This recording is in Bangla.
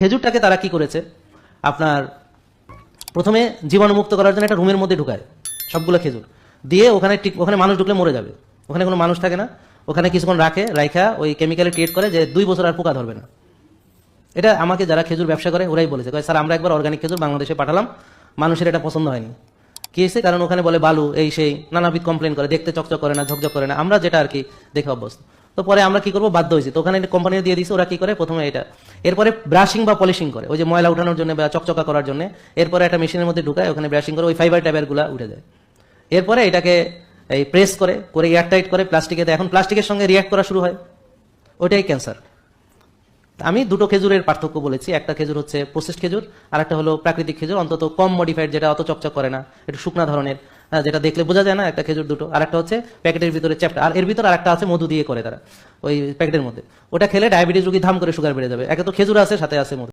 খেজুরটাকে তারা কি করেছে, আপনার প্রথমে জীবাণুমুক্ত করার জন্য একটা রুমের মধ্যে ঢুকায় সবগুলো খেজুর দিয়ে, ওখানে মানুষ ঢুকলে মরে যাবে, ওখানে কোনো মানুষ থাকে না, ওখানে কিছুক্ষণ রাখা ওই কেমিক্যালে ট্রিট করে যে 2 বছর আর পোকা ধরবে না। এটা আমাকে যারা খেজুর ব্যবসা করে ওরাই বলেছে, স্যার আমরা একবার অর্গানিক খেজুর বাংলাদেশে পাঠালাম, মানুষের এটা পছন্দ হয়নি। কি হয়েছে? কারণ ওখানে বলে বালু, এই সেই নানাবিধ কমপ্লেন করে, দেখতে চকচক করে না, ঝকঝক করে না, আমরা যেটা আর কি দেখে অভ্যস্ত। তো পরে আমরা কি করবো, বাধ্য হয়েছি। তো ওখানে কোম্পানি দিয়ে দিয়েছে, ওরা কি করে প্রথমে এটা, এরপরে ব্রাশিং বা পলিশিং করে, ওই যে ময়লা উঠানোর জন্য বা চকচকা করার জন্য, এরপরে একটা মেশিনের মধ্যে ঢুকায়, ওখানে ব্রাশিং করে ওই ফাইবার টাইবার গুলা উঠে যায়। এরপরে এটাকে এই প্রেস করে এয়ারটাইট করে প্লাস্টিকে দেয়। এখন প্লাস্টিকের সঙ্গে রিয়াক্ট করা শুরু হয়, ওইটাই ক্যান্সার। আমি দুটো খেজুরের পার্থক্য বলেছি, একটা খেজুর হচ্ছে প্রসেসড খেজুর, আর একটা হলো প্রাকৃতিক খেজুর, অন্তত কম মডিফাইড, যেটা অত চকচক করে না, একটু শুকনা ধরনের, যেটা দেখলে বোঝা যায় না একটা খেজুর দুটো। আর একটা হচ্ছে প্যাকেটের ভিতরে চ্যাপ্টা, আর এর ভিতরে আরেকটা আছে মধু দিয়ে করে তারা ওই প্যাকেটের মধ্যে, ওটা খেলে ডায়াবেটিস রোগী ধাম করে সুগার বেড়ে যাবে। একে তো খেজুর আছে, সাথে আছে মধু।